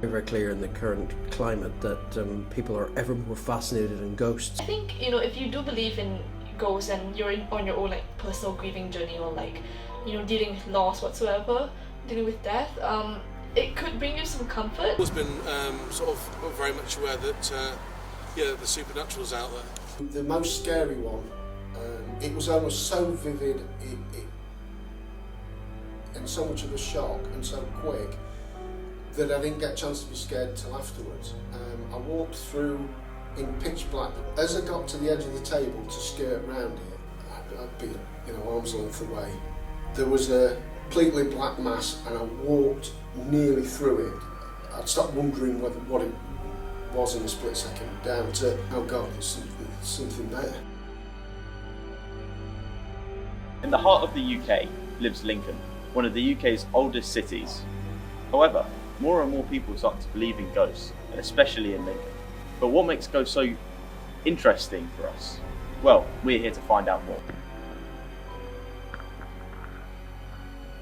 Very clear in the current climate that people are ever more fascinated in ghosts. I think, if you do believe in ghosts and you're on your own personal grieving journey, or dealing with loss whatsoever, dealing with death, it could bring you some comfort. I've always been sort of very much aware that the supernatural's out there. The most scary one, it was almost so vivid and so much of a shock and so quick that I didn't get a chance to be scared till afterwards. I walked through in pitch black. As I got to the edge of the table to skirt round it, I'd be arm's length away. There was a completely black mass and I walked nearly through it. I'd stopped wondering what it was in a split second, down to, oh God, it's something there. In the heart of the UK lives Lincoln, one of the UK's oldest cities. However, more and more people start to believe in ghosts, and especially in Lincoln. But what makes ghosts so interesting for us? Well, we're here to find out more.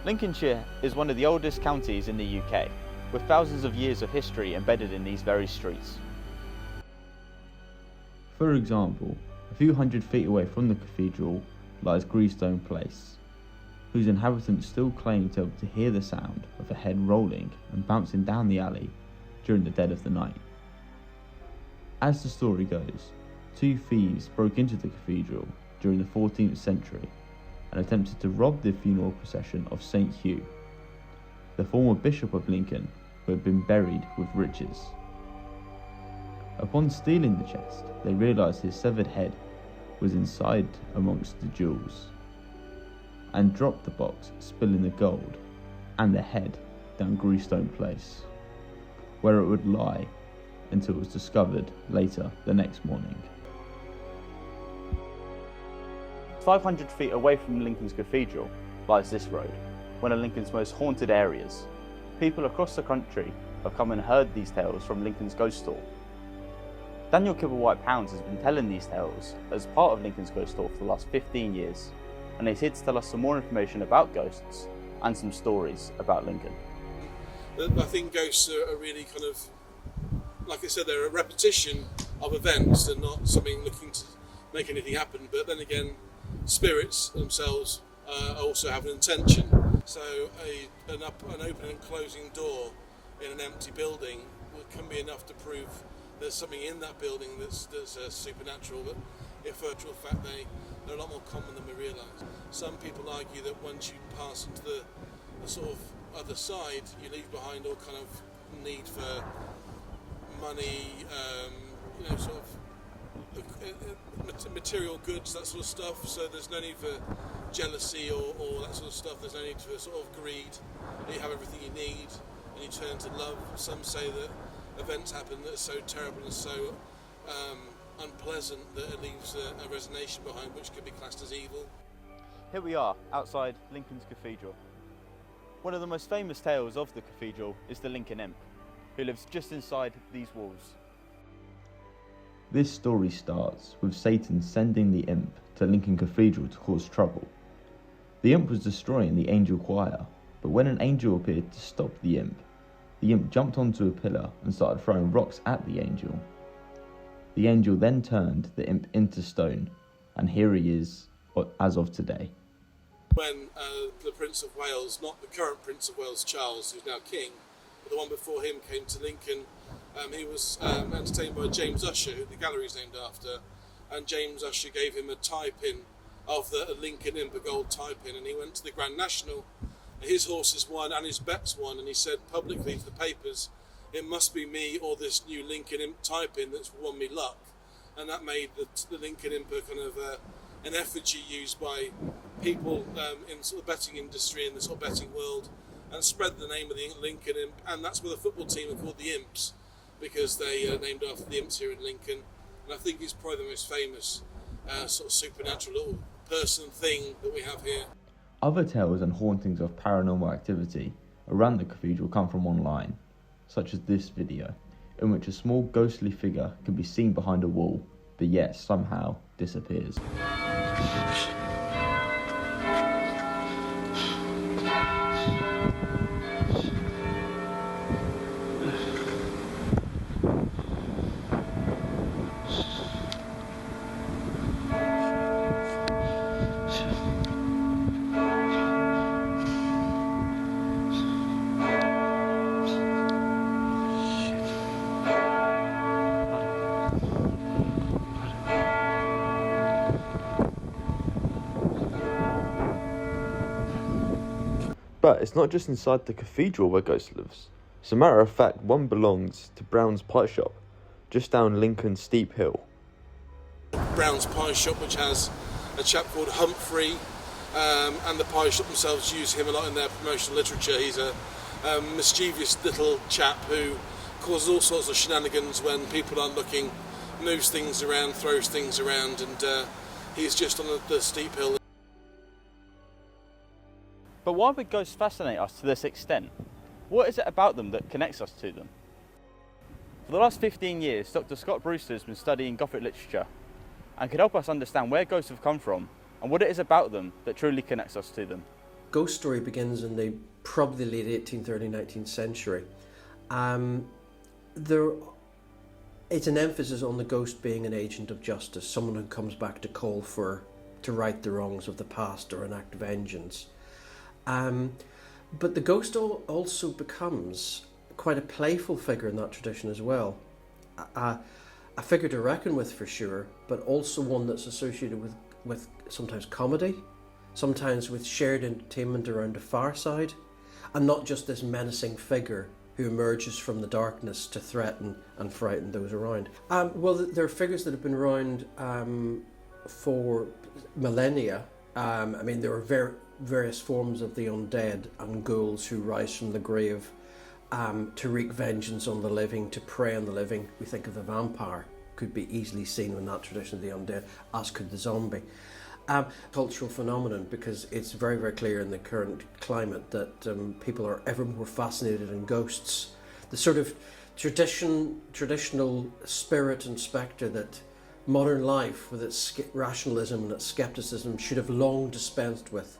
Lincolnshire is one of the oldest counties in the UK, with thousands of years of history embedded in these very streets. For example, a few hundred feet away from the cathedral lies Greystone Place, whose inhabitants still claim to be able to hear the sound of a head rolling and bouncing down the alley during the dead of the night. As the story goes, two thieves broke into the cathedral during the 14th century and attempted to rob the funeral procession of St. Hugh, the former Bishop of Lincoln, who had been buried with riches. Upon stealing the chest, they realised his severed head was inside amongst the jewels, and dropped the box, spilling the gold and the head down Greystone Place, where it would lie until it was discovered later the next morning. 500 feet away from Lincoln's cathedral lies this road, one of Lincoln's most haunted areas. People across the country have come and heard these tales from Lincoln's ghost store. Daniel Kibblewhite-Pounds has been telling these tales as part of Lincoln's ghost store for the last 15 years, and he's here to tell us some more information about ghosts and some stories about Lincoln. I think ghosts are really kind of, like I said, they're a repetition of events. They're not something looking to make anything happen, but then again, spirits themselves also have an intention. So an open and closing door in an empty building can be enough to prove there's something in that building that's supernatural, but in virtual fact they're a lot more common than we realise. Some people argue that once you pass into the sort of other side, you leave behind all kind of need for money, sort of material goods, that sort of stuff. So there's no need for jealousy or that sort of stuff. There's no need for sort of greed. You have everything you need and you turn to love. Some say that events happen that are so terrible and so unpleasant that it leaves a resignation behind which could be classed as evil. Here we are outside Lincoln's Cathedral. One of the most famous tales of the cathedral is the Lincoln Imp, who lives just inside these walls. This story starts with Satan sending the imp to Lincoln Cathedral to cause trouble. The imp was destroying the angel choir, but when an angel appeared to stop the imp jumped onto a pillar and started throwing rocks at the angel. The angel then turned the imp into stone, and here he is as of today. When the Prince of Wales, not the current Prince of Wales Charles, who's now king, but the one before him came to Lincoln, he was entertained by James Usher, who the gallery's named after, and James Usher gave him a tie-pin of the Lincoln Imp, a gold tie-pin, and he went to the Grand National. His horses won and his bets won, and he said publicly to the papers, it must be me or this new Lincoln Imp tie-pin that's won me luck. And that made the Lincoln Imp a kind of an effigy used by people in sort of betting industry, in the sort of betting world, and spread the name of the Lincoln Imp. And that's why the football team are called the Imps, because they are named after the Imps here in Lincoln. And I think he's probably the most famous sort of supernatural little person thing that we have here. Other tales and hauntings of paranormal activity around the cathedral come from online, such as this video, in which a small ghostly figure can be seen behind a wall, but yet somehow disappears. But it's not just inside the cathedral where Ghost lives. As a matter of fact, one belongs to Brown's Pie Shop, just down Lincoln's steep hill. Brown's Pie Shop, which has a chap called Humphrey, and the pie shop themselves use him a lot in their promotional literature. He's a mischievous little chap who causes all sorts of shenanigans when people aren't looking, moves things around, throws things around, and he's just on the steep hill. But why would ghosts fascinate us to this extent? What is it about them that connects us to them? For the last 15 years, Dr. Scott Brewster has been studying Gothic literature and could help us understand where ghosts have come from and what it is about them that truly connects us to them. Ghost story begins in the probably late 18th, early 19th century. It's an emphasis on the ghost being an agent of justice, someone who comes back to right the wrongs of the past or enact vengeance. But the ghost also becomes quite a playful figure in that tradition as well. A figure to reckon with for sure, but also one that's associated with sometimes comedy, sometimes with shared entertainment around a fireside, and not just this menacing figure who emerges from the darkness to threaten and frighten those around. Well, there are figures that have been around for millennia. There are various forms of the undead and ghouls who rise from the grave to wreak vengeance on the living, to prey on the living. We think of the vampire, could be easily seen in that tradition of the undead, as could the zombie. Cultural phenomenon, because it's very, very clear in the current climate that people are ever more fascinated in ghosts. The sort of traditional spirit and spectre that modern life, with its rationalism and its scepticism, should have long dispensed with.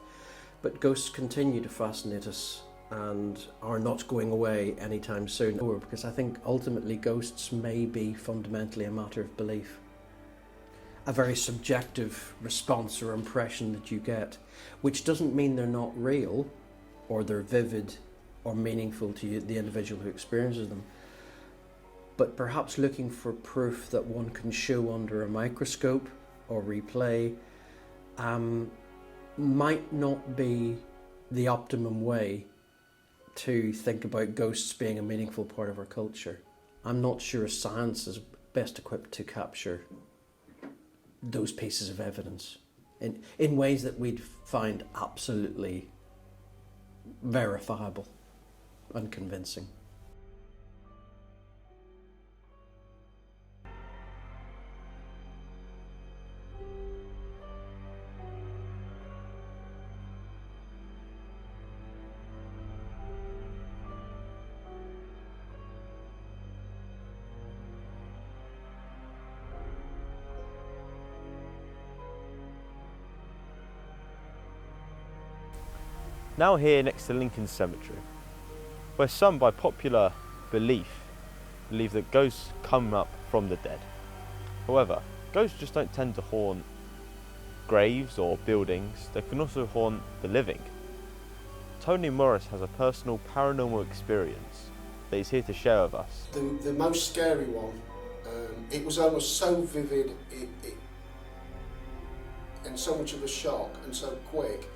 But ghosts continue to fascinate us and are not going away anytime soon. Because I think ultimately ghosts may be fundamentally a matter of belief. A very subjective response or impression that you get, which doesn't mean they're not real or they're vivid or meaningful to you, the individual who experiences them. But perhaps looking for proof that one can show under a microscope or replay might not be the optimum way to think about ghosts being a meaningful part of our culture. I'm not sure science is best equipped to capture those pieces of evidence in ways that we'd find absolutely verifiable and convincing. Now here next to Lincoln Cemetery, where some, by popular believe that ghosts come up from the dead. However, ghosts just don't tend to haunt graves or buildings, they can also haunt the living. Tony Morris has a personal paranormal experience that he's here to share with us. The most scary one, it was almost so vivid and so much of a shock and so quick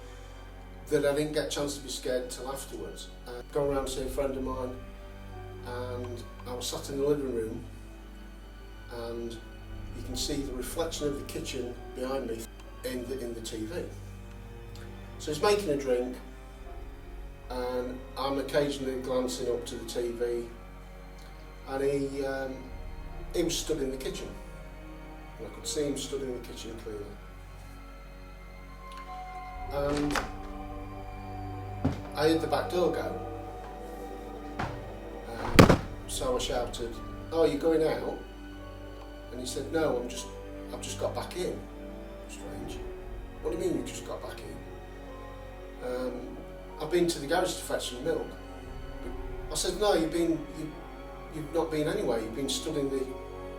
that I didn't get a chance to be scared till afterwards. Going around to see a friend of mine, and I was sat in the living room, and you can see the reflection of the kitchen behind me in the TV. So he's making a drink, and I'm occasionally glancing up to the TV, and he was stood in the kitchen. And I could see him stood in the kitchen clearly. And I heard the back door go. So I shouted, "Oh, you're going out?" And he said, "No, I've just got back in." Strange. "What do you mean you just got back in?" "I've been to the garage to fetch some milk." I said, "No, you've not been anywhere. You've been stood in the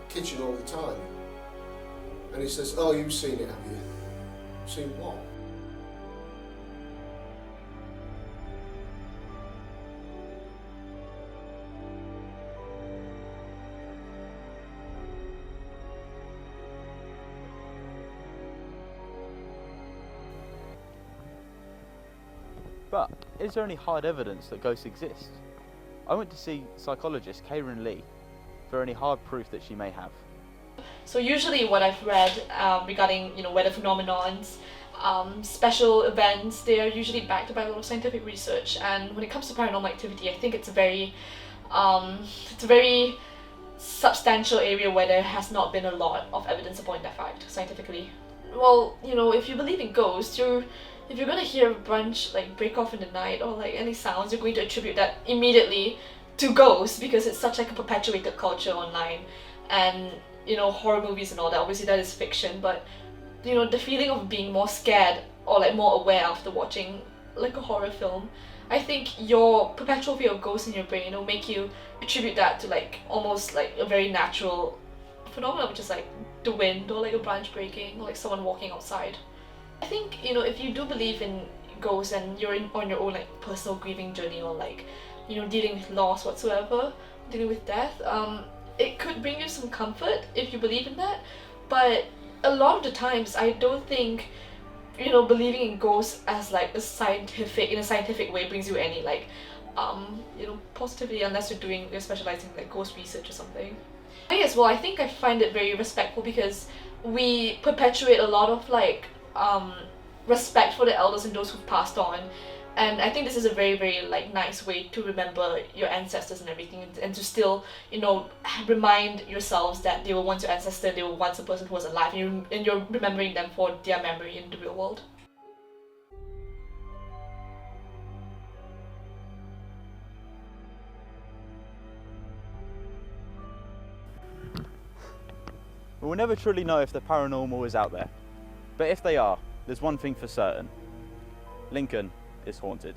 kitchen all the time." And he says, "Oh, you've seen it, have you?" "Seen what?" But is there any hard evidence that ghosts exist? I went to see psychologist Karen Lee for any hard proof that she may have. So usually what I've read regarding weather phenomenons, special events, they are usually backed by a lot of scientific research. And when it comes to paranormal activity, I think it's a very substantial area where there has not been a lot of evidence upon that fact scientifically. Well, if you believe in ghosts, if you're gonna hear a bunch like break off in the night or like any sounds, you're going to attribute that immediately to ghosts because it's such like a perpetuated culture online. And horror movies and all that, obviously that is fiction, but the feeling of being more scared or like more aware after watching like a horror film, I think your perpetual fear of ghosts in your brain will make you attribute that to like almost like a very natural phenomenon, which is like the wind or like a branch breaking or like someone walking outside. I think if you do believe in ghosts and you're on your own like personal grieving journey or like dealing with loss whatsoever, dealing with death, it could bring you some comfort if you believe in that. But a lot of the times I don't think believing in ghosts as like in a scientific way brings you any like positivity, unless you're specializing in like ghost research or something. Yes, well, I think I find it very respectful because we perpetuate a lot of like respect for the elders and those who've passed on. And I think this is a very, very like nice way to remember your ancestors and everything, and to still, remind yourselves that they were once your ancestor, they were once a person who was alive, and you're remembering them for their memory in the real world. We'll never truly know if the paranormal is out there, but if they are, there's one thing for certain: Lincoln is haunted.